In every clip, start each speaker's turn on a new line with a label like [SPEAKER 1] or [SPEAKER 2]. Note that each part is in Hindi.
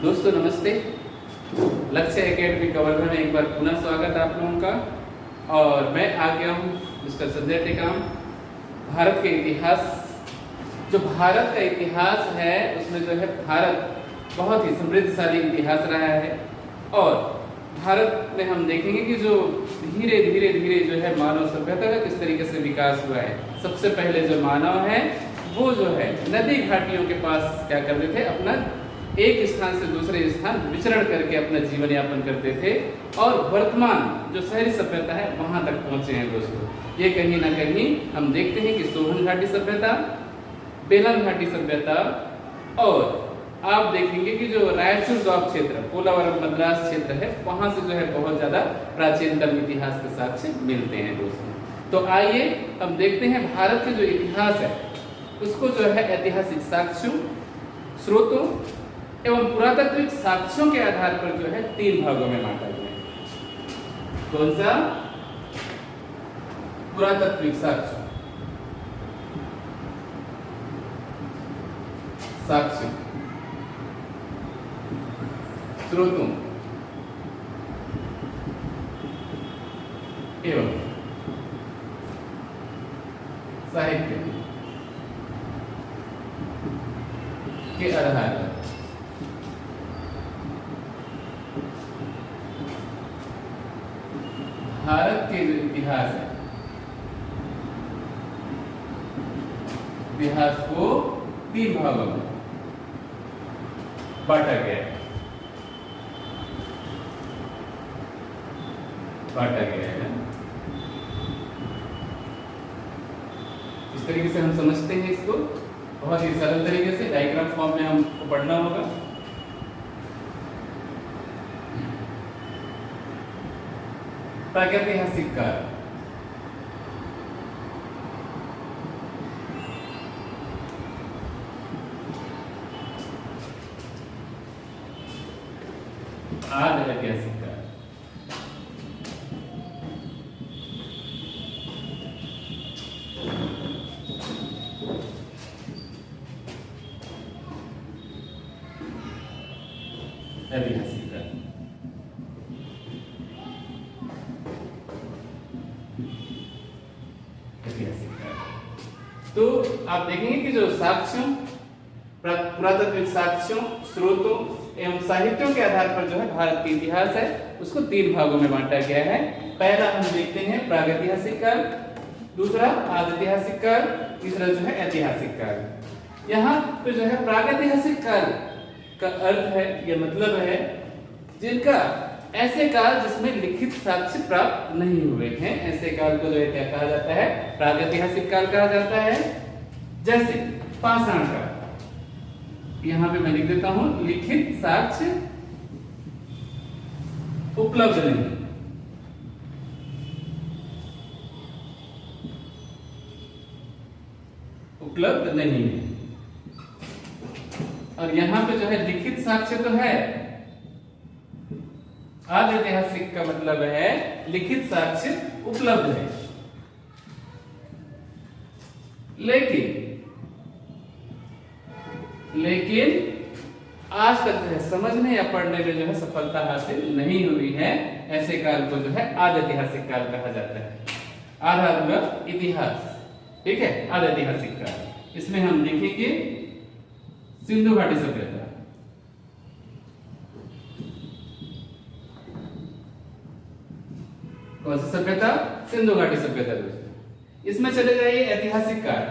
[SPEAKER 1] दोस्तों नमस्ते। लक्ष्य एकेडमी कवर्धा में एक बार पुनः स्वागत है आप लोगों का। और मैं आ गया हूँ मिस्टर संजय टेकाम। भारत के इतिहास, जो भारत का इतिहास है उसमें जो है भारत बहुत ही समृद्धशाली इतिहास रहा है। और भारत में हम देखेंगे कि जो धीरे धीरे जो है मानव सभ्यता का किस तरीके से विकास हुआ है। सबसे पहले जो मानव है वो जो है नदी घाटियों के पास क्या करते थे, अपना एक स्थान से दूसरे स्थान विचरण करके अपना जीवन यापन करते थे। और वर्तमान जो शहरी सभ्यता है वहां तक पहुंचे हैं दोस्तों। ये कहीं ना कहीं हम देखते हैं कि सोहन घाटी सभ्यता, बेलन घाटी सभ्यता, और आप देखेंगे कि जो रायचूर गांव क्षेत्र, पोलावरम मद्रास क्षेत्र है, वहां से जो है बहुत ज्यादा प्राचीनतम इतिहास के साक्ष्य मिलते हैं दोस्तों। तो आइए हम देखते हैं भारत के जो इतिहास है उसको जो है ऐतिहासिक साक्ष्यों, स्रोतों एवं पुरातात्विक साक्ष्यों के आधार पर जो है 3 भागों में बांटा गया है। कौन सा? पुरातात्विक साक्ष्य, साक्ष्य, स्रोतों एवं साहित्य के आधार पर भारत के जो इतिहास है, इतिहास को 3 भागों में बांटा गया है। इस तरीके से हम समझते हैं इसको, बहुत ही सरल तरीके से डायग्राम फॉर्म में हमको पढ़ना होगा। प्रागैतिहासिक काल, आद ऐतिहासिक काल, ऐतिहासिक काल। तो आप देखेंगे कि जो साक्ष्यों, पुरातात्विक साक्ष्यों, स्रोतों एवं साहित्यों के आधार पर जो है भारत का इतिहास है उसको 3 भागों में बांटा गया है। पहला हम देखते हैं प्रागैतिहासिक काल, दूसरा आदिऐतिहासिक काल, तीसरा जो है ऐतिहासिक काल। यहाँ पे जो है प्रागैतिहासिक काल का अर्थ है, यह मतलब है जिनका ऐसे काल जिसमें लिखित साक्ष्य प्राप्त नहीं हुए हैं, ऐसे काल को जो है क्या कहा जाता है? प्रागैतिहासिक काल कहा जाता है। जैसे पाषाण काल, यहां पे मैं लिख देता हूं, लिखित साक्ष्य उपलब्ध नहीं, उपलब्ध नहीं है। और यहां पे जो है लिखित साक्ष्य तो है। आदिऐतिहासिक का मतलब है लिखित साक्ष्य उपलब्ध है, लेकिन आज तक जो है समझने या पढ़ने में जो है सफलता हासिल नहीं हुई है। ऐसे काल को जो है आदिऐतिहासिक काल कहा जाता है। आधा अधूरा इतिहास, ठीक है, आदिऐतिहासिक काल। इसमें हम देखेंगे सिंधु घाटी सभ्यता, कौन सी सभ्यता? सिंधु घाटी सभ्यता दोस्तों। इसमें चले जाइए ऐतिहासिक काल।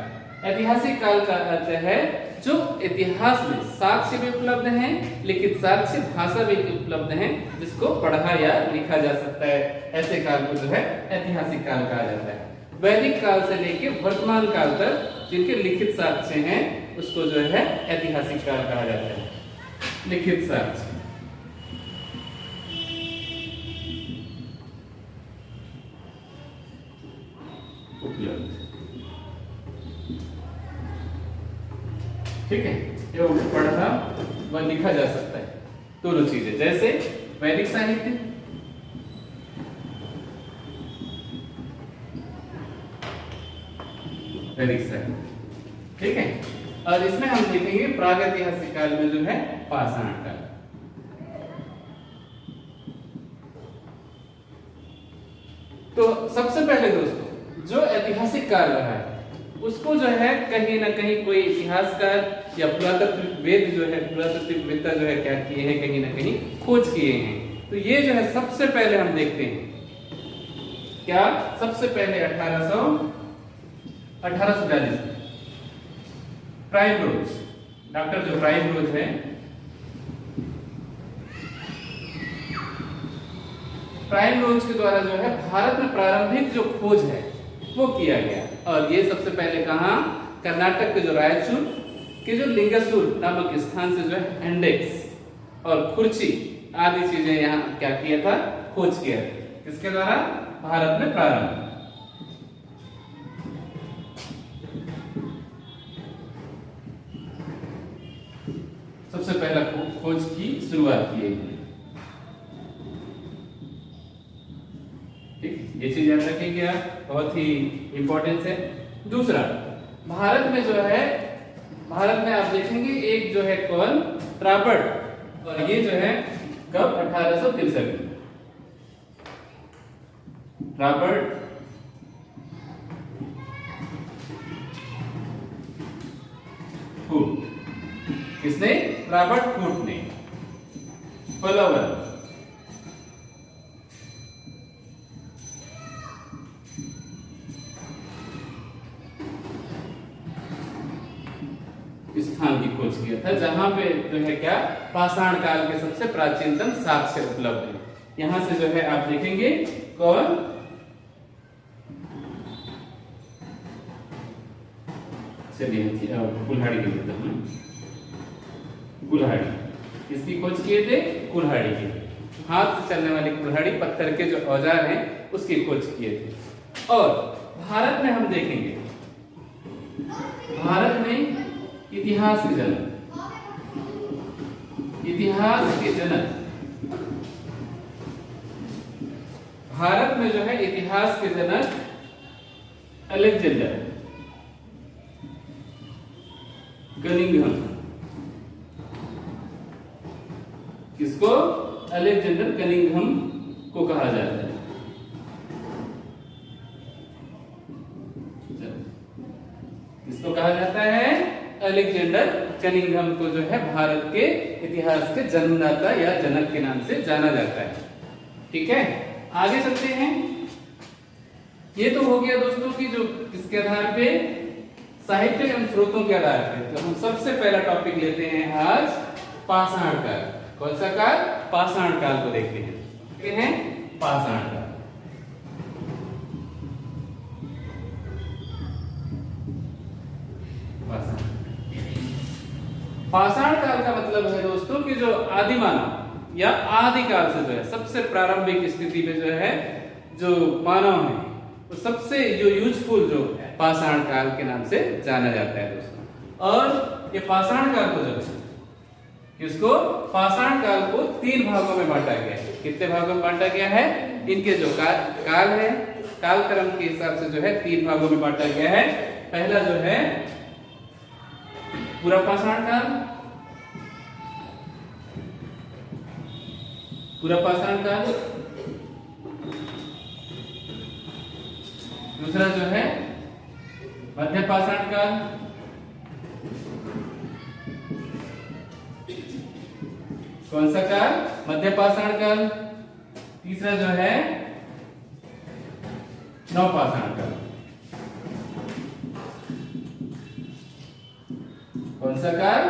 [SPEAKER 1] ऐतिहासिक काल का अर्थ है जो इतिहास में साक्ष्य भी उपलब्ध हैं, लिखित साक्ष्य, भाषा भी उपलब्ध हैं, जिसको पढ़ा या लिखा जा सकता है। ऐसे काल को जो है ऐतिहासिक काल कहा जाता है। वैदिक काल से लेकर वर्तमान काल तक जिनके लिखित साक्ष्य हैं उसको जो है ऐतिहासिक काल कहा जाता है। लिखित साक्ष्य, उपलब्ध, ठीक है, एवं पढ़ा व लिखा जा सकता है। दोनों चीजें, जैसे वैदिक साहित्य, वैदिक साहित्य, ठीक है। और इसमें हम देखेंगे प्रागैतिहासिक काल में जो है पाषाण काल। तो सबसे पहले दोस्तों जो ऐतिहासिक काल रहा है उसको जो है कहीं ना कहीं कोई इतिहासकार या पुरातत्ववेद जो है, पुरातत्ववेत्ता जो है क्या किए हैं, कहीं ना कहीं खोज किए हैं। तो ये जो है सबसे पहले हम देखते हैं क्या, सबसे पहले 1842 प्राइम रोज, डॉक्टर जो प्राइम रोज है, प्राइम रोज के द्वारा जो है भारत में प्रारंभिक जो खोज है वो किया गया। और ये सबसे पहले कहा, कर्नाटक के जो रायचूर के जो लिंगसूर नामक स्थान से जो है इंडेक्स और खुर्ची आदि चीजें यहाँ क्या किया था, खोज किया था। किसके द्वारा? भारत में प्रारंभ। सबसे पहला खोज की शुरुआत की है। ठीक, ये चीज याद रखेंगे आप, बहुत ही इंपॉर्टेंस है। दूसरा, भारत में जो है, भारत में आप देखेंगे एक जो है कौन, रॉबर्ट, और ये जो है कब, 1863 में रॉबर्ट हुक। किसने? रॉबर्ट हुक ने। फॉलोवर, स्थान की खोज किया था जहां पे जो है क्या, पाषाण काल के सबसे प्राचीनतम साक्ष्य उपलब्ध है। यहां से जो है आप देखेंगे कौन, चलिए कुल्हाड़ी के लिए, कुल्हाड़ी किसकी खोज किए थे? कुल्हाड़ी की, हाथ से चलने वाली कुल्हाड़ी, पत्थर के जो औजार हैं उसकी खोज किए थे। और भारत में हम देखेंगे, भारत में इतिहास के जनक, इतिहास के जनक, भारत में जो है इतिहास के जनक अलेक्जेंडर कनिंघम। किसको? अलेक्जेंडर कनिंघम को कहा जाता है। किसको कहा जाता है? अलेक्जेंडर कनिंघम को जो है भारत के इतिहास के जन्मदाता या जनक के नाम से जाना जाता है। ठीक है, आगे चलते हैं। ये तो हो गया दोस्तों की जो किसके आधार पे, साहित्य एवं स्रोतों के आधार पे। तो हम सबसे पहला टॉपिक लेते हैं आज पाषाण काल। कौन सा काल? पाषाण काल को देखते हैं। क्या है? पाषाण काल। पाषाण काल का मतलब है दोस्तों कि जो आदि मानव या आदि काल से जो है सबसे प्रारंभिक स्थिति में जो है जो मानव है तो सबसे जो यूजफुल जो पाषाण काल के नाम से जाना जाता है दोस्तों। और ये पाषाण काल को जो है, इसको पाषाण काल को 3 भागों में बांटा गया है। कितने भागों में बांटा गया है? इनके जो काल है, कालक्रम के हिसाब से जो है 3 भागों में बांटा गया है। पहला जो है पूरा पाषाण काल, पूरा पाषाण काल। दूसरा जो है मध्य पाषाण काल, कौन सा काल? मध्य पाषाण काल। तीसरा जो है नवपाषाण काल। कौन सा काल?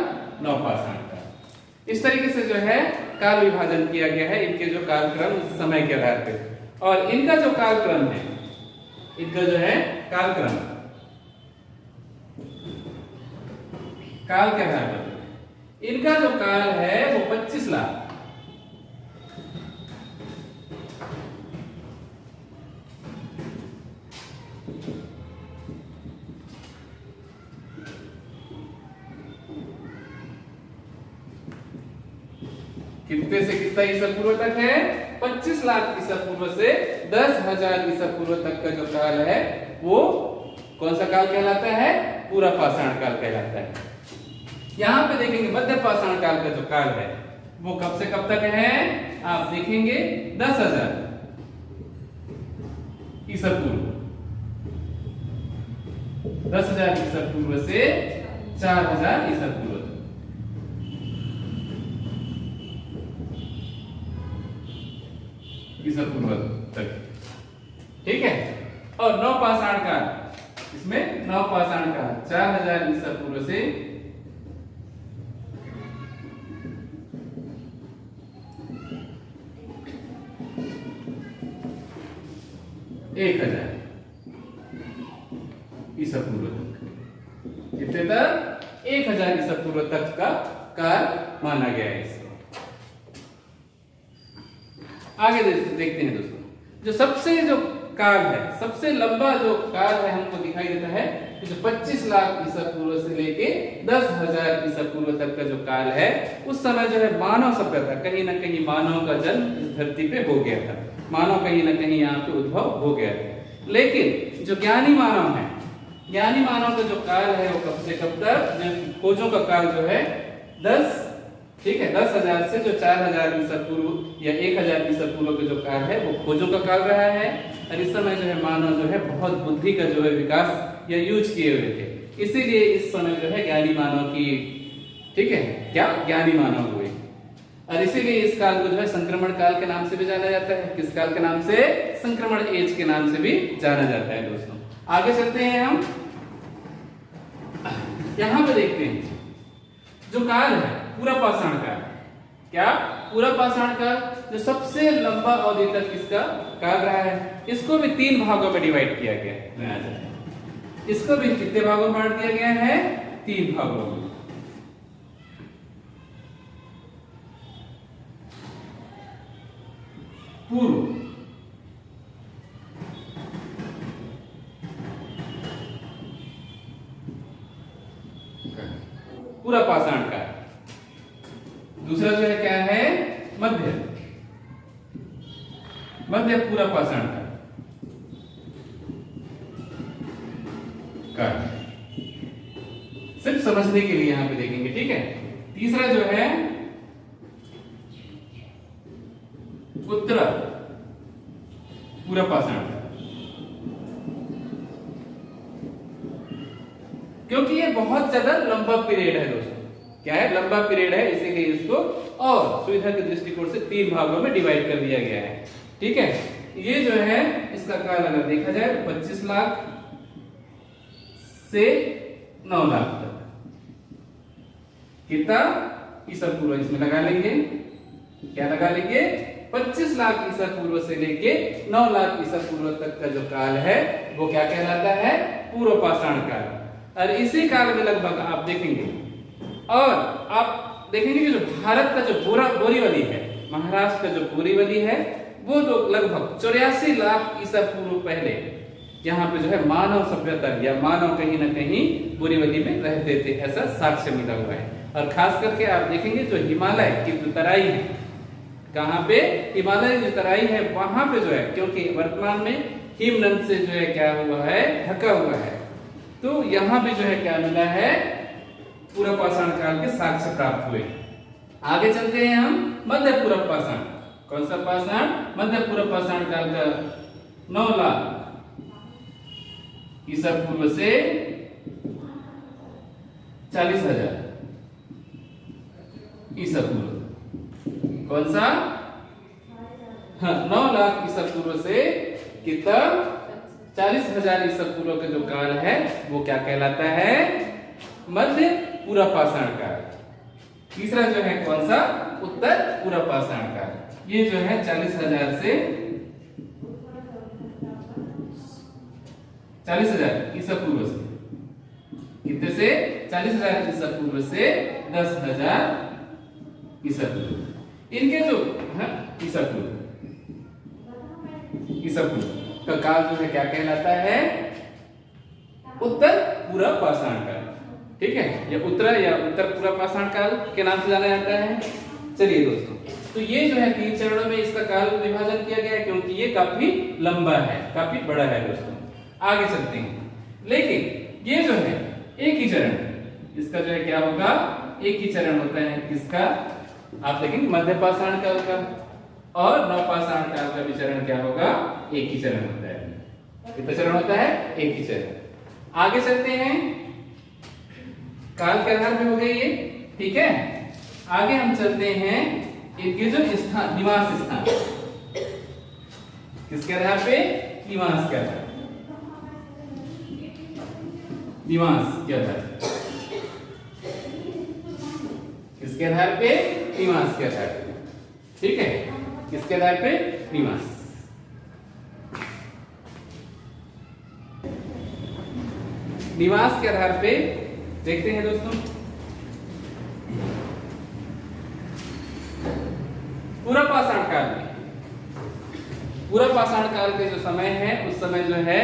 [SPEAKER 1] नवपाषाण काल। इस तरीके से जो है काल विभाजन किया गया है इनके जो कालक्रम समय के आधार पे। और इनका जो कालक्रम है, इनका जो है कालक्रम काल के आधार पर इनका जो काल है वो 25 लाख कितने से कितना ईसा पूर्व तक है? 25 लाख ईसा पूर्व से 10,000 ईसा पूर्व तक का जो काल है वो कौन सा काल कहलाता है? पूरा पाषाण काल कहलाता है। यहां पे देखेंगे मध्य पाषाण काल का जो काल है वो कब से कब तक है? आप देखेंगे 10,000 ईसा पूर्व, 10,000 ईसा पूर्व से 4,000 ईसा पूर्व तक। ईसा पूर्व तक, ठीक है। और नवपाषाण काल, इसमें नवपाषाण काल 4,000 ईसा पूर्व से 1,000 ईसा पूर्व तक। कितने तक? 1,000 ईसा पूर्व तक का काल माना गया है इसको। आगे देखते हैं दोस्तों, जो सबसे जो काल है, सबसे लंबा जो काल है हमको दिखाई देता है, जो 25 लाख ईसा पूर्व से लेके 10,000 ईसा पूर्व तक का जो काल है, उस समय जो है मानव सभ्यता, कहीं ना कहीं मानव का जन्म इस धरती पे हो गया था, मानव कहीं ना कहीं यहाँ पे उद्भव हो गया था। लेकिन जो ज्ञानी मानव है, ज्ञानी मानव का जो काल है वो कब से कब तक, खोजों का काल जो है 10, ठीक है, 10,000 से जो 4,000 ईसा पूर्व या 1,000 ईसा पूर्व का जो काल है वो खोजों का काल रहा है। और इस समय जो है मानव जो है बहुत बुद्धि का जो है विकास या यूज किए हुए थे, इसीलिए इस समय जो है ज्ञानी मानव की, ठीक है, क्या ज्ञानी मानव हुए। और इसीलिए इस काल को जो है संक्रमण काल के नाम से भी जाना जाता है। किस काल के नाम से? संक्रमण एज के नाम से भी जाना जाता है दोस्तों। आगे चलते हैं हम, यहां पे देखते हैं जो काल है पूरा पाषाण काल। क्या? पूरा पाषाण काल जो सबसे लंबा अवधि तक इसका काल रहा है, इसको भी 3 भागों में डिवाइड किया गया है। इसको भी कितने भागों में बांट दिया गया है? 3 भागों में। पूर्व, पूरा पाषाण काल। दूसरा जो है क्या है? मध्य, मध्य पूरा पाषाण काल। सिर्फ समझने के लिए यहां पे देखेंगे, ठीक है। तीसरा जो है उत्तरा पूरा पाषाण काल, क्योंकि ये बहुत ज्यादा लंबा पीरियड है दोस्तों। क्या है? लंबा पीरियड है, इसीलिए इसको और सुविधा के दृष्टिकोण से 3 भागों में डिवाइड कर दिया गया है, ठीक है। ये जो है इसका काल अगर देखा जाए 25 लाख से 9 लाख तक। कितना ईसा पूर्व इसमें लगा लेंगे? क्या लगा लेंगे? 25 लाख ईसा पूर्व से लेके 9 लाख ईसा पूर्व तक का जो काल है वो क्या कहलाता है? पूर्व पाषाण काल। और इसी काल में लगभग आप देखेंगे, और आप देखेंगे कि जो भारत का जो बोरीवली है, महाराष्ट्र का जो बोरीवली है, वो तो लगभग 84 लाख ईसा पूर्व पहले यहाँ पे जो है मानव सभ्यता या मानव कहीं ना कहीं बोरीवली में रहते थे, ऐसा साक्ष्य मिला हुआ है। और खास करके आप देखेंगे जो हिमालय की जो तराई है, कहाँ पे? हिमालय जो तराई है वहां पे जो है, क्योंकि वर्तमान में हिमनद से जो है क्या हुआ है? ढका हुआ है। तो यहाँ भी जो है क्या मिला है? पूरा पाषाण काल के साक्ष्य प्राप्त हुए। आगे चलते हैं हम मध्य पूर्व पाषाण। कौन सा पाषाण? मध्य पूर्व पाषाण काल का 9 लाख ईसा पूर्व से 40,000 ईसा पूर्व। कौन सा? हाँ, 9 लाख ईसा पूर्व से कितना? 40,000 ईसा पूर्व का जो काल है वो क्या कहलाता है? मध्य पूरा पाषाण काल। तीसरा जो है कौन सा? उत्तर पूरा पाषाण काल। ये जो है 40,000 से 40,000 ईसा पूर्व से, कितने से? 40,000 ईसा पूर्व से 10,000 ईसा पूर्व। इनके जो है ईसा पूर्व का काल जो है क्या कहलाता है? उत्तर पूरा पाषाण काल, ठीक है। या उत्तर पूरा पाषाण काल के नाम से जाना जाता है। चलिए दोस्तों, तो ये जो है 3 चरणों में इसका काल विभाजन किया गया है, क्योंकि ये काफी लंबा है, काफी बड़ा है दोस्तों। आगे चलते हैं, लेकिन ये जो है एक ही चरण, इसका जो है क्या होगा? एक ही चरण होता है। किसका? आप देखेंगे मध्य पाषाण काल का और नवपाषाण काल का विचरण क्या होगा? एक ही चरण होता है। कितना चरण होता है? एक ही चरण। आगे चलते हैं, काल के आधार पे हो गए ये, ठीक है। आगे हम चलते हैं इनके जो स्थान, निवास स्थान, किसके आधार पे? निवास के आधार, निवास के आधार, किसके आधार पे? निवास के आधार पे, ठीक है। किसके आधार पे? निवास। निवास के आधार पे देखते हैं दोस्तों, पूरा पाषाण काल में, पूरा पाषाण काल के जो समय है, उस समय जो है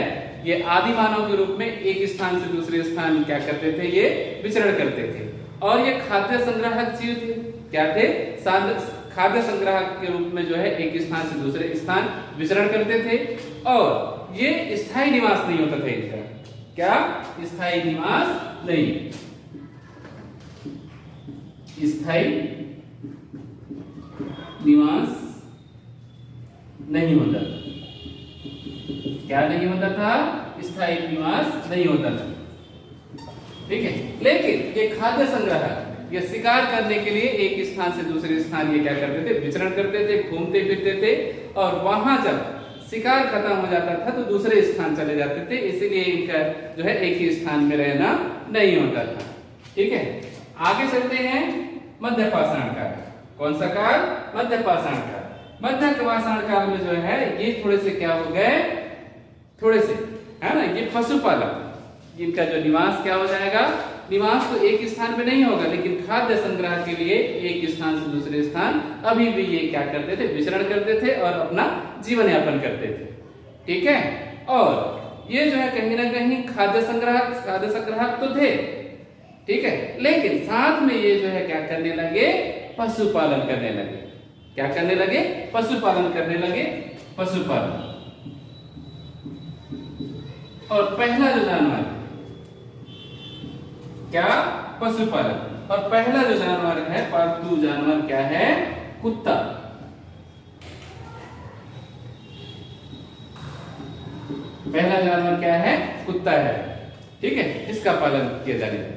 [SPEAKER 1] ये आदि मानव के रूप में एक स्थान से दूसरे स्थान क्या करते थे? ये विचरण करते थे। और ये खाद्य संग्राहक जीव थे। क्या थे? खाद्य संग्राहक के रूप में जो है एक स्थान से दूसरे स्थान विचरण करते थे। और ये स्थायी निवास नहीं होता था इनका। क्या? स्थायी निवास नहीं, स्थायी निवास नहीं होता था। क्या नहीं होता था? स्थायी निवास नहीं होता था, ठीक है। लेकिन ये खाद्य संग्राहक, ये शिकार करने के लिए एक स्थान से दूसरे स्थान ये क्या करते थे? विचरण करते थे, घूमते फिरते थे। और वहां जब शिकार खत्म हो जाता था तो दूसरे स्थान चले जाते थे, इसीलिए इनका जो है एक ही स्थान में रहना नहीं होता था, ठीक है। आगे चलते हैं मध्य पाषाण काल। कौन सा काल? मध्य पाषाण काल। मध्य पाषाण काल में जो है ये थोड़े से क्या हो गए? थोड़े से, है ना, ये पशुपालक, इनका जो निवास क्या हो जाएगा? निवास तो एक स्थान पे नहीं होगा, लेकिन खाद्य संग्रह के लिए एक स्थान से दूसरे स्थान अभी भी ये क्या करते थे? विचरण करते थे और अपना जीवन यापन करते थे, ठीक है। और ये जो है कहीं ना कहीं खाद्य संग्राहक तो थे, ठीक है, लेकिन साथ में ये जो है क्या करने लगे? पशुपालन करने लगे। क्या करने लगे? पशुपालन करने लगे, पशुपालन। और पहला जो जानवर, क्या? पशुपालन। और पहला जो जानवर है, पालतू जानवर, क्या है? कुत्ता। पहला जानवर क्या है? कुत्ता है, ठीक है, इसका पालन किया जाने लगा।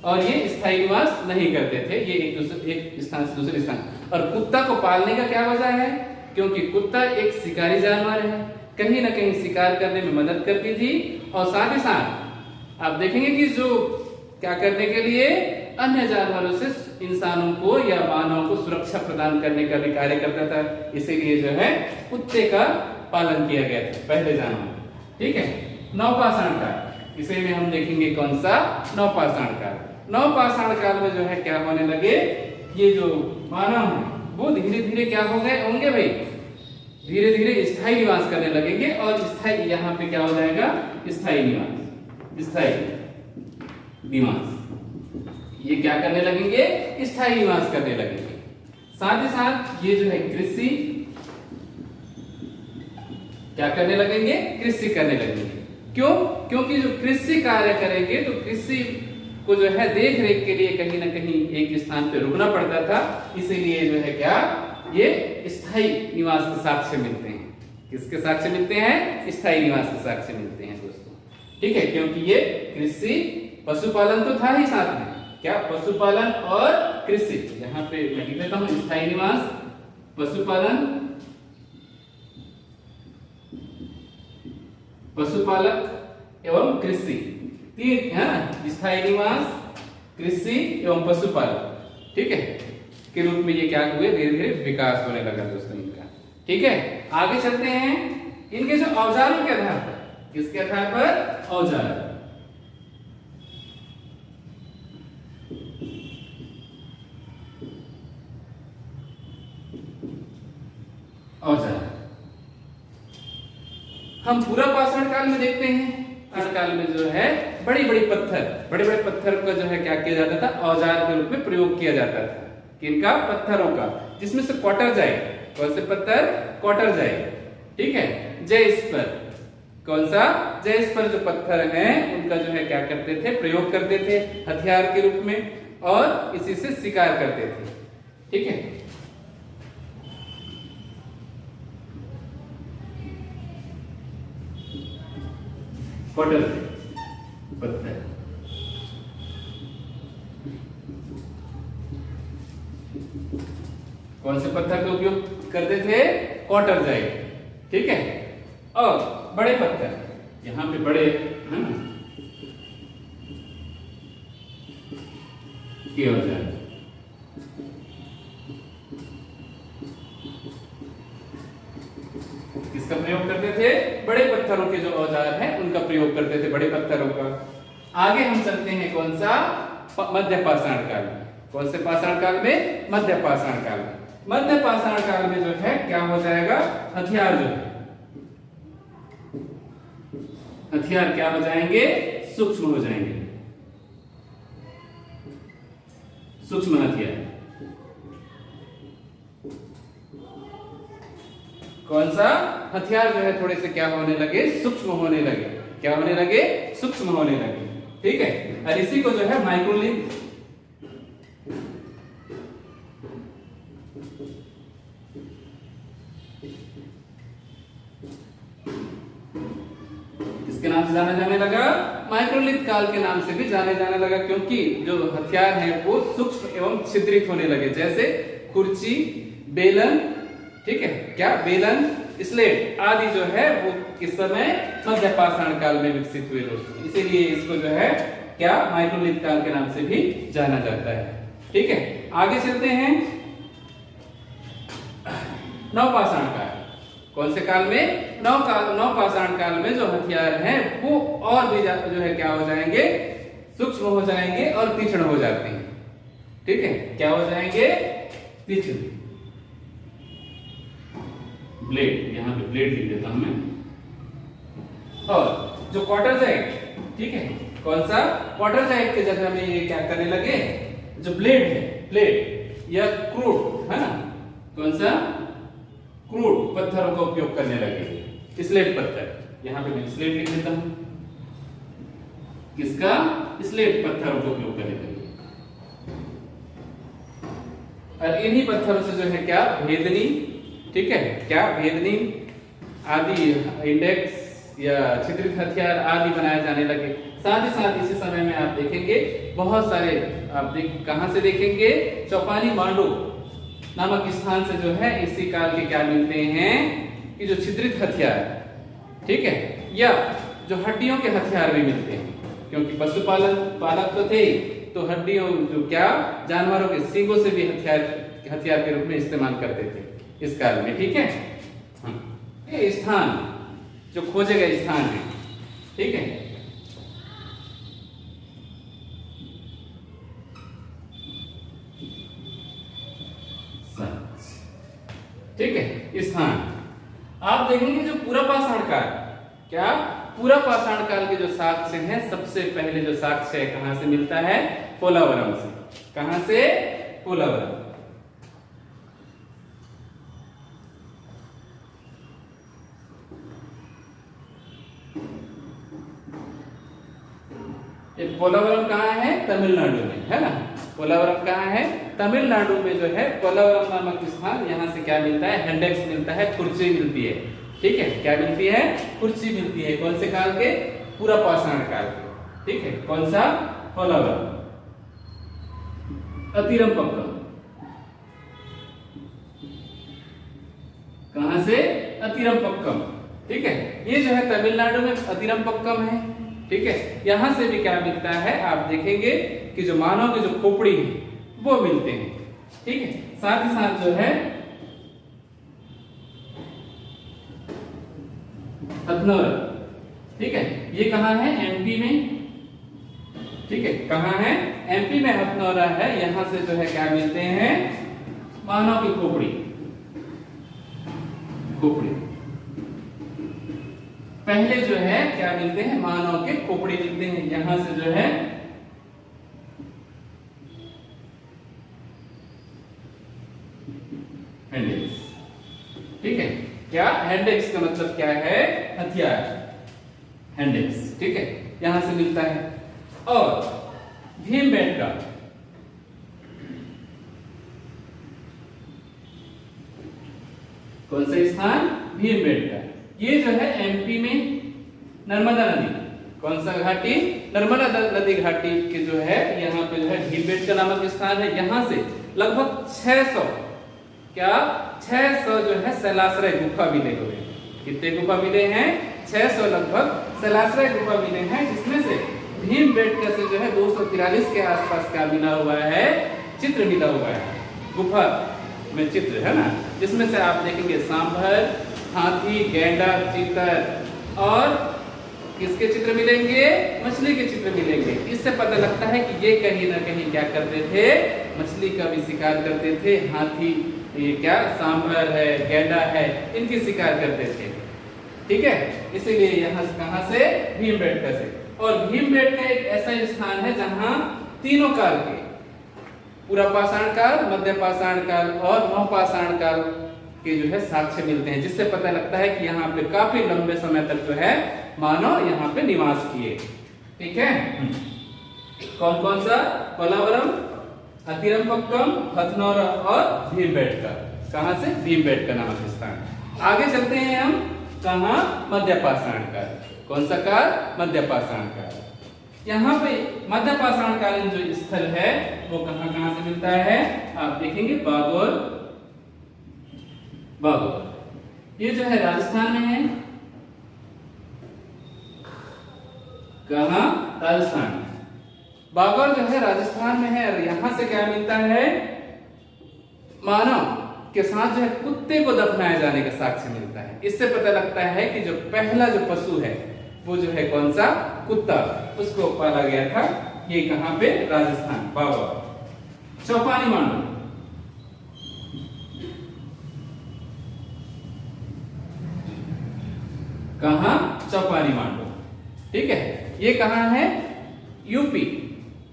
[SPEAKER 1] और ये स्थायी निवास नहीं करते थे, ये एक स्थान से दूसरे स्थान। और कुत्ता को पालने का क्या वजह है? क्योंकि कुत्ता एक शिकारी जानवर है, कहीं ना कहीं शिकार करने में मदद करती थी। और साथ ही साथ आप देखेंगे कि जो क्या करने के लिए अन्य जानवरों से इंसानों को या मानव को सुरक्षा प्रदान करने का भी कार्य करता था, इसीलिए जो है कुत्ते का पालन किया गया था, पहले जानवर, ठीक है। नवपाषाण काल, इसे में हम देखेंगे कौन सा? नवपाषाण काल। नवपाषाण काल में जो है क्या होने लगे? ये जो मानव है वो धीरे धीरे क्या हो गए होंगे भाई? धीरे धीरे स्थायी निवास करने लगेंगे। और स्थायी यहाँ पे क्या हो जाएगा? स्थायी निवास, स्थायी निवास, ये क्या करने लगेंगे? स्थायी निवास करने लगेंगे। साथ ही साथ ये जो है कृषि क्या करने लगेंगे? कृषि करने लगेंगे। क्यों? क्योंकि जो कृषि कार्य करेंगे तो कृषि को जो है देख रेख के लिए कहीं ना कहीं एक स्थान पे रुकना पड़ता था, इसीलिए जो है क्या? ये स्थायी निवास के साक्ष्य मिलते हैं। किसके साक्ष्य मिलते हैं? स्थायी निवास के साक्ष्य मिलते हैं दोस्तों, ठीक है। क्योंकि ये कृषि, पशुपालन तो था ही साथ में, क्या? पशुपालन और कृषि। यहाँ पे मैं लिख देता हूं स्थायी निवास, पशुपालन, पशुपालक एवं कृषि, तीन है ना, स्थायी निवास, कृषि एवं पशुपालन, ठीक है, के रूप में ये क्या हुए? धीरे धीरे विकास होने लगा दोस्तों इनका, ठीक है। आगे चलते हैं इनके जो औजारों के आधार पर। किसके आधार पर? औजार। औजार हम पूरा पाषाण काल में देखते हैं। पाषाण काल में जो है बड़े बड़े पत्थर का जो है क्या किया जाता था? औजार के रूप में प्रयोग किया जाता था। किनका? पत्थरों का, जिसमें से क्वार्टर जाए। कौन से पत्थर? क्वार्टर जाए, ठीक है। जयस्पर, कौन सा? जयस्पर जो पत्थर हैं उनका जो है क्या करते थे? प्रयोग करते थे हथियार के रूप में, और इसी से शिकार करते थे, ठीक है। क्वार्टरजाइट पत्थर। कौन से पत्थर का उपयोग करते थे? क्वार्टरजाइट, ठीक है। और बड़े पत्थर, यहां पे बड़े है ना के औजार, किसका प्रयोग करते थे? बड़े पत्थरों के जो औजार हैं उनका प्रयोग करते थे, बड़े पत्थरों का। आगे हम चलते हैं कौन सा? मध्य पाषाण काल में। कौन से पाषाण काल में? मध्य पाषाण काल में। मध्य पाषाण काल में जो है क्या हो जाएगा? हथियार जो है, हथियार क्या हो जाएंगे? सूक्ष्म हो जाएंगे, सूक्ष्म हथियार। कौन सा? हथियार जो है थोड़े से क्या होने लगे? सूक्ष्म होने लगे। क्या होने लगे? सूक्ष्म होने लगे, ठीक है। और इसी को जो है माइक्रोलिथ, किसके नाम से जाना जाने लगा? माइक्रोलिथ काल के नाम से भी जाने जाने लगा, क्योंकि जो हथियार हैं वो सूक्ष्म एवं छिद्रित होने लगे, जैसे खुर्ची, बेलन, ठीक है, क्या? बेलन, स्लेट आदि जो है वो किस समय? मध्य पाषाण काल में विकसित हुए दोस्तों। इसीलिए इसको जो है क्या? माइक्रोलिथ काल के नाम से भी जाना जाता है, ठीक है। आगे चलते हैं नवपाषाण काल। कौन से काल में? नवपाषाण काल में जो हथियार हैं वो और भी जो है क्या हो जाएंगे? सूक्ष्म हो जाएंगे और तीक्ष्ण हो जाते हैं, ठीक है। क्या हो जाएंगे? तीक्ष्ण। ब्लेड, यहां पे ब्लेड लिख देता हूं मैं। और जो क्वार्टरजाइट, ठीक है, कौन सा? क्वार्टरजाइट के जगह में ये क्या करने लगे? जो ब्लेड है, ब्लेड या क्रूड है ना, कौन सा? क्रूड पत्थरों का उपयोग करने लगे, स्लेट पत्थर। यहां पे मैं स्लेट लिख देता हूं। किसका? स्लेट पत्थरों का उपयोग करने लगे। और इन्हीं पत्थरों से जो है क्या? भेदनी, ठीक है, क्या? भेदनी आदि, इंडेक्स या छिद्रित हथियार आदि बनाए जाने लगे। साथ ही साथ इसी समय में आप देखेंगे बहुत सारे, आप कहां से देखेंगे? चौपानी मांडू नामक स्थान से जो है इसी काल के क्या मिलते हैं कि जो छिद्रित हथियार, ठीक है, या जो हड्डियों के हथियार भी मिलते हैं, क्योंकि पशुपालन पालक तो थे, तो हड्डियों जो क्या? जानवरों के सींगों से भी हथियार के रूप में इस्तेमाल करते थे इस काल में, ठीक है। ये स्थान जो खोजे गए स्थान है, ठीक है, ठीक है, स्थान आप देखेंगे। जो पूरा पाषाण काल, क्या? पूरा पाषाण काल के जो साक्ष्य हैं, सबसे पहले जो साक्ष्य है कहां से मिलता है? पोलावरम से। कहां से? पोलावरम। ये पोलावरम कहाँ है? तमिलनाडु में, है ना। पोलावरम कहाँ है? तमिलनाडु में जो है पोलावरम नामक स्थान, यहाँ से क्या मिलता है? हैंडेक्स मिलता है, कुर्सी मिलती है, ठीक है। क्या मिलती है? कुर्सी मिलती है। कौन से काल के? पूरा पाषाण काल के, ठीक है। कौन सा? पोलावरम। अतिरम पक्कम, कहां से? अतिरम पक्कम, ठीक है। ये जो है तमिलनाडु में अतिरम पक्कम है, ठीक है। यहां से भी क्या मिलता है? आप देखेंगे कि जो मानव के जो खोपड़ी है वो मिलते हैं, ठीक है। साथ ही साथ जो है हथनौरा, ठीक है, ये कहां है? एमपी में, ठीक है। कहां है? एमपी में हथनौरा है। यहां से जो है क्या मिलते हैं? मानव की खोपड़ी, खोपड़ी पहले जो है क्या मिलते हैं? मानव के खोपड़ी मिलते हैं। यहां से जो है हैंडेक्स, ठीक है। क्या? हैंडेक्स का मतलब क्या है? हथियार, हैंडेक्स, ठीक है, यहां से मिलता है। और भीमबेटका, कौन सा स्थान? भीमबेटका। ये जो है एमपी में नर्मदा नदी, कौन सा घाटी? नर्मदा नदी घाटी के जो है यहाँ पे जो है भीमबेटका नामक स्थान है। यहाँ से लगभग 600 जो है शैलाश्रय गुफा मिले हुए। कितने गुफा मिले हैं? 600 लगभग शैलाश्रय गुफा मिले हैं, जिसमें से भीमबेटका से जो है 243 के आसपास क्या मिला हुआ है? चित्र मिला हुआ है। गुफा में चित्र है ना, जिसमें से आप देखेंगे सांभर, हाथी, गेंडा, चीतर और किसके चित्र मिलेंगे? मछली के चित्र मिलेंगे। इससे पता लगता है कि ये कहीं ना कहीं क्या करते थे? मछली का भी शिकार करते थे। हाथी, ये क्या सांभर है, गेंडा है, इनकी शिकार करते थे। ठीक है, इसीलिए यहाँ कहाँ से? भीमबेटका से। और भीमबेटका एक ऐसा स्थान है जहाँ तीनों काल के, पूरा पाषाण काल, मध्य पाषाण काल और नवपाषाण काल के जो है साक्ष्य मिलते हैं, जिससे पता लगता है कि यहाँ पे काफी लंबे समय तक जो है मानव यहाँ पे निवास किए। ठीक है, कौन कौन सा? पलावरम, अतिरम्बक्कम, हथनौरा और भीमबेटका। कहाँ से? भीमबेटका नामक स्थान। आगे चलते हैं हम कहाँ? मध्य पाषाण काल। कौन सा काल? मध्य पाषाण काल। यहाँ पे मध्य पाषाण कालीन जो स्थल है वो कहाँ कहाँ से मिलता है? आप देखेंगे बागोर, ये जो है राजस्थान में है। कहाँ? राजस्थान में। बागोर जो है राजस्थान में है। और यहाँ से क्या मिलता है? मानव के साथ जो है कुत्ते को दफनाए जाने का साक्ष्य मिलता है। इससे पता लगता है कि जो पहला जो पशु है वो जो है कौन सा? कुत्ता, उसको पाला गया था। ये कहाँ पे? राजस्थान, बागोर। चौपानी मांडू, कहाँ? चौपानी मांडू। ठीक है, ये कहाँ है? यूपी।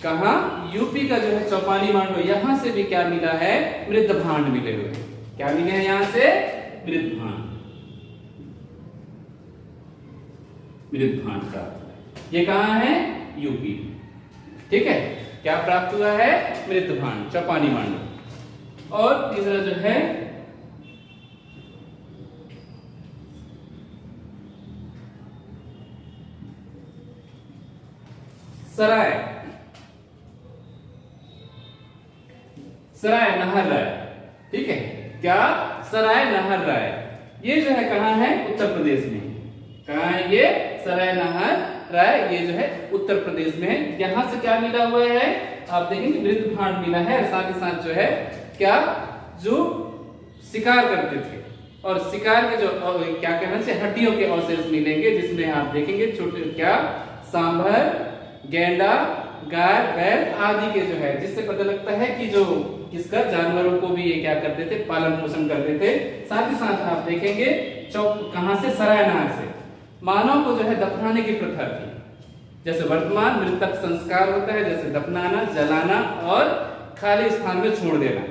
[SPEAKER 1] कहाँ? यूपी का जो है चौपानी मांडू। यहां से भी क्या मिला है? मृत भांड मिले हुए। क्या मिले हैं यहां से? मृत भांड, मृत भांड का। ये कहाँ है? यूपी। ठीक है, क्या प्राप्त हुआ है? मृत भांड, चौपानी मांडू। और तीसरा जो है सराय, सराय नहर राय। ठीक है, क्या? सराय नहर राय। ये जो है कहाँ है? उत्तर प्रदेश में। कहाँ है ये? सराय नहर राय, ये जो है उत्तर प्रदेश में है। यहां से क्या मिला हुआ है? आप देखेंगे मृत भांड मिला है। और साथ ही साथ जो है क्या? जो शिकार करते थे और शिकार के जो क्या कहना चाहिए, हड्डियों के अवशेष मिलेंगे, जिसमें आप देखेंगे छोटे क्या? सांभर, गेंडा, गाय, बैल आदि के जो है, जिससे पता लगता है कि जो किसका? जानवरों को भी ये क्या करते थे? पालन पोषण करते थे। साथ ही साथ आप देखेंगे कहां से? सराय नहर से। मानव को जो है दफनाने की प्रथा थी। जैसे वर्तमान मृतक संस्कार होता है, जैसे दफनाना, जलाना और खाली स्थान में छोड़ देना,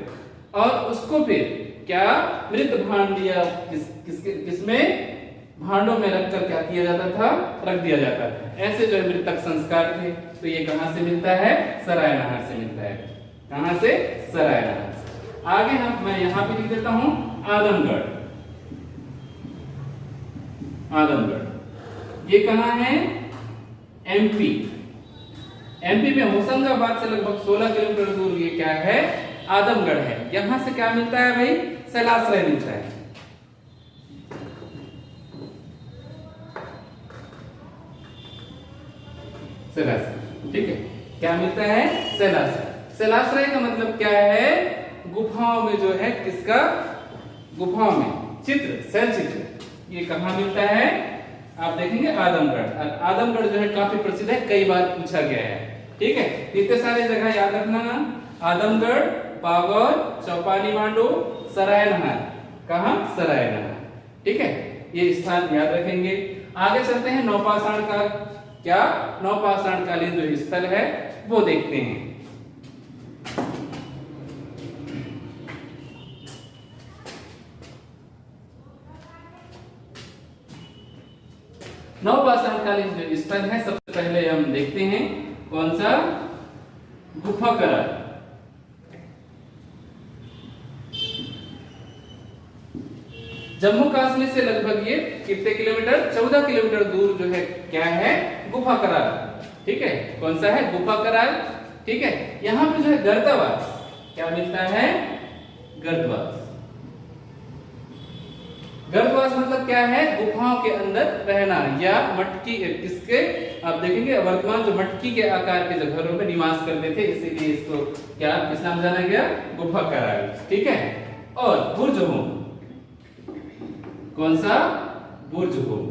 [SPEAKER 1] और उसको फिर क्या? मृत भांड या किसमें? भांडों में रखकर क्या किया जाता था? रख दिया जाता था। ऐसे जो है मृतक संस्कार थे। तो ये कहां से मिलता है? सराय नहर से मिलता है। कहां से? सराय नहर से। आगे मैं यहां पे लिख देता हूं आदमगढ़। आदमगढ़ ये कहां है? एमपी। एमपी में होशंगाबाद से लगभग 16 किलोमीटर दूर ये क्या है? आदमगढ़ है। यहां से क्या मिलता है भाई? शैलाश्रय मिलता है। शैलाश्रय, ठीक है, क्या मिलता है? शैलाश्रय। शैलाश्रय का मतलब क्या है? गुफाओं में जो है किसका? गुफाओं में चित्र, शैल चित्र। ये कहां मिलता है? आप देखेंगे आदमगढ़। आदमगढ़ जो है काफी प्रसिद्ध है, कई बार पूछा गया है। ठीक है, इतने सारे जगह याद रखना ना। आदमगढ़, बागौर, चौपानी मांडू, सराय नहर। कहां? सराय नहर। ठीक है, ये स्थान याद रखेंगे। आगे चलते हैं नवपाषाण काल। क्या? नवपाषाण कालीन जो स्थल है वो देखते हैं। नवपाषाण कालीन जो स्थल है, सबसे पहले हम देखते हैं कौन सा? गुफाकरा। जम्मू कश्मीर से लगभग ये कितने किलोमीटर, 14 किलोमीटर दूर जो है क्या है, गुफा करार। ठीक है, कौन सा है, गुफा करार। ठीक है, यहाँ पे जो है गर्तवास क्या मिलता है, गर्तवास। गर्तवास मतलब क्या है, गुफाओं के अंदर रहना या मटकी, किसके आप देखेंगे वर्तमान जो मटकी के आकार के जो घरों में निवास करते थे, इसीलिए इसको क्या किस नाम जाना गया, गुफा करार। ठीक है, और बुर्ज होम, कौन सा, बुर्ज होम।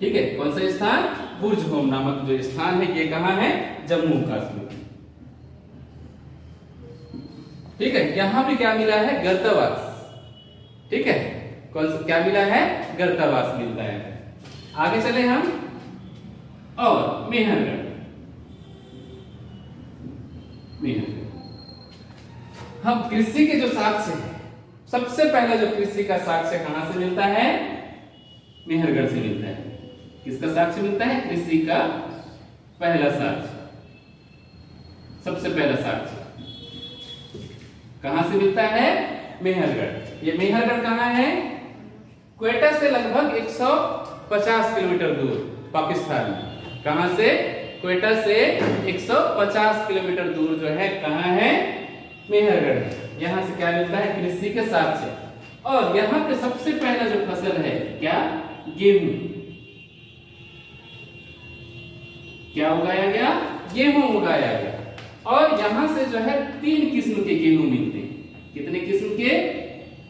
[SPEAKER 1] ठीक है, कौन सा स्थान, बुर्ज होम नामक जो स्थान है ये कहां है, जम्मू कश्मीर। ठीक है, यहां भी क्या मिला है, गर्तवास। ठीक है, कौन सा क्या मिला है, गर्तवास मिलता है। आगे चले हम, और मेहरगढ़। हम कृषि के जो साक्ष्य है, सबसे पहला जो कृषि का साक्ष्य कहां से मिलता है, मेहरगढ़ से मिलता है। किसका साक्ष्य मिलता है, कृषि का पहला साक्ष्य, सबसे पहला साक्ष्य कहां से मिलता है, मेहरगढ़। ये मेहरगढ़ कहां है, क्वेटा से लगभग 150 किलोमीटर दूर पाकिस्तान में। कहां से, क्वेटा से 150 किलोमीटर दूर जो है कहां है, मेहरगढ़। यहां से क्या मिलता है, कृषि के साक्ष्य। और यहां पे सबसे पहला जो फसल है क्या, गेहूं। क्या उगाया गया, गेहूं उगाया गया। और यहां से जो है 3 किस्म के गेहूं मिलते हैं। कितने किस्म के,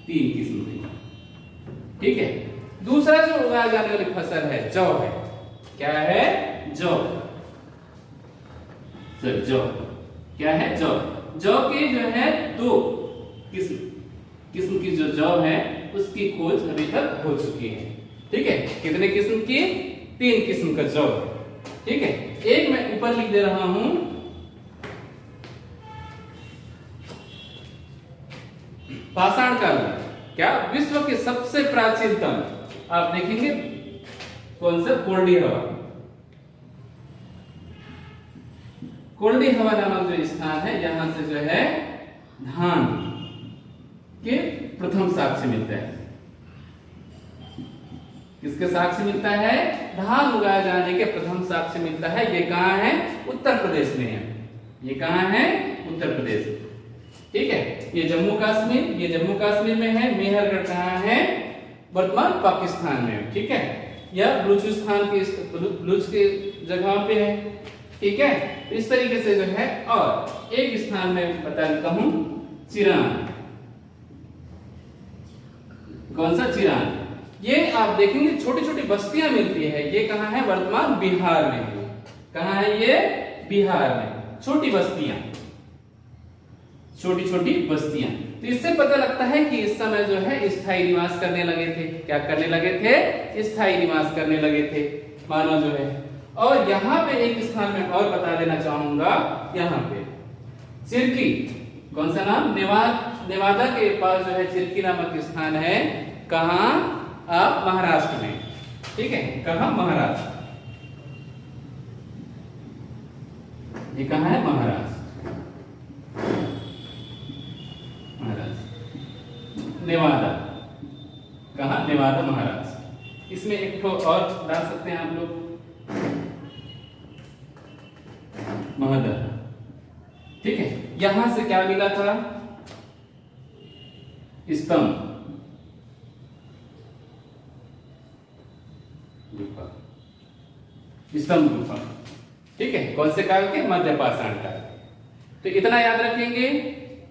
[SPEAKER 1] 3 किस्म के। ठीक है, दूसरा जो उगाया जाने वाली फसल है जौ है। क्या है, जौ। जौ क्या है, जौ। जौ के जो है 2 किस्म की जो जौ है उसकी खोज अभी तक हो चुकी है। ठीक है, कितने किस्म की, 3 किस्म का जौ है। ठीक है, एक मैं ऊपर लिख दे रहा हूं, पाषाण काल में क्या, विश्व के सबसे प्राचीनतम आप देखेंगे कौन सा, कोल्डी हवा। कोल्डी हवा नामक जो स्थान है, यहां से जो है धान के प्रथम साक्ष्य मिलता है। किसके साक्ष्य मिलता है, धान उगाए जाने के प्रथम साक्ष्य मिलता है। ये कहां है, उत्तर प्रदेश में है। ये कहां है, उत्तर प्रदेश। ठीक है, ये जम्मू कश्मीर, ये जम्मू कश्मीर में है। मेहरगढ़ कहां है, वर्तमान पाकिस्तान में। ठीक है, यह बलूचिस्तान की, बलूच के जगह पे है। ठीक है, इस तरीके से जो है। और एक स्थान में बता देता हूं, चिरान। कौन सा, चिरान। ये आप देखेंगे छोटी छोटी बस्तियां मिलती है। ये कहां है, वर्तमान बिहार में है। कहां है ये, बिहार में। छोटी बस्तियां, छोटी छोटी बस्तियां। तो इससे पता लगता है कि इस समय जो है स्थायी निवास करने लगे थे। क्या करने लगे थे, स्थायी निवास करने लगे थे मानव जो है। और यहाँ पे एक स्थान में और बता देना चाहूंगा, यहाँ पे चिरकी, कौन सा नाम, नेवादा के पास जो है चिरकी नामक स्थान है। कहां, आप महाराष्ट्र में। ठीक है, कहां, महाराष्ट्र। ये कहां है, महाराष्ट्र। नेवादा, कहा, नेवादा, महाराष्ट्र। इसमें एक ठो और डाल सकते हैं आप लोग, महदर। ठीक है, यहां से क्या मिला था, स्तंभ गुफा, स्तंभ गुफा। ठीक है, कौन से काल के, मध्य पाषाण काल। तो इतना याद रखेंगे।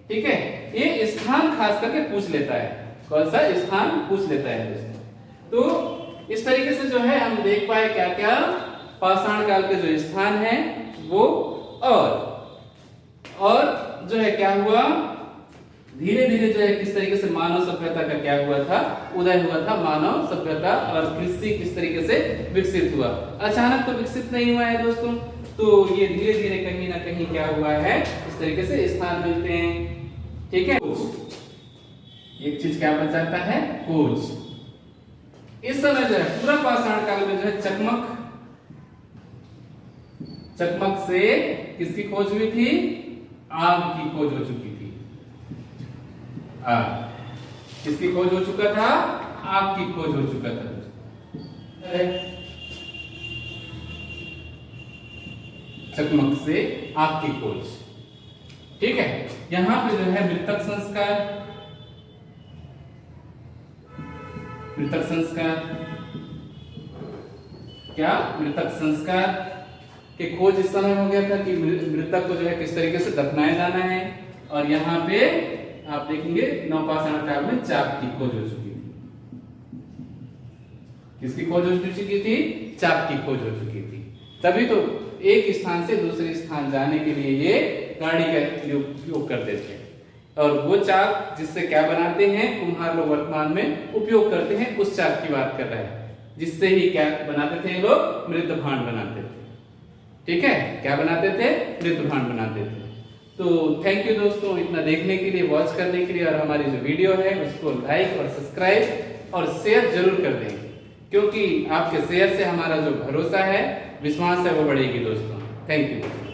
[SPEAKER 1] ठीक है, ये स्थान खास करके पूछ लेता है। कौन सा स्थान पूछ लेता है दोस्तों। तो इस तरीके से जो है हम देख पाए क्या क्या, पाषाण काल के जो स्थान है वो, और जो है क्या हुआ, धीरे धीरे जो है किस तरीके से मानव सभ्यता का क्या हुआ था, उदय हुआ था। मानव सभ्यता और कृषि किस तरीके से विकसित हुआ। अचानक तो विकसित नहीं हुआ है दोस्तों, तो ये धीरे धीरे कहीं ना कहीं क्या हुआ है, इस तरीके से स्थान मिलते हैं। ठीक है, एक चीज क्या बन जाता है, खोज। इस समय जो है पूरा पाषाण काल में जो है चकमक से किसकी खोज हुई थी, आग की खोज हो चुकी थी। आग। किसकी खोज हो चुका था? आग की खोज हो चुका था दोस्तों। चकमक से आग की खोज, ठीक है। यहां पे जो है मृतक संस्कार, मृतक संस्कार क्या? मृतक संस्कार की खोज इस समय हो गया था कि मृतक को जो है किस तरीके से दफनाया जाना है। और यहाँ पे आप देखेंगे नवपाषाण काल में चाक की खोज हो चुकी थी। किसकी खोज हो चुकी थी? चाक की खोज हो चुकी थी। तभी तो एक स्थान से दूसरे स्थान जाने के लिए ये गाड़ी का उपयोग करते थे। और वो चाक जिससे क्या बनाते हैं कुम्हार लोग वर्तमान में उपयोग करते हैं, उस चाक की बात कर रहे हैं जिससे ही क्या बनाते थे ये लोग? मृत भांड बनाते थे, ठीक है। क्या बनाते थे? मृत भांड बनाते थे। तो थैंक यू दोस्तों, इतना देखने के लिए, वॉच करने के लिए। और हमारी जो वीडियो है उसको लाइक और सब्सक्राइब और शेयर जरूर कर दें, क्योंकि आपके शेयर से हमारा जो भरोसा है, विश्वास है, वो बढ़ेगी दोस्तों। Thank you.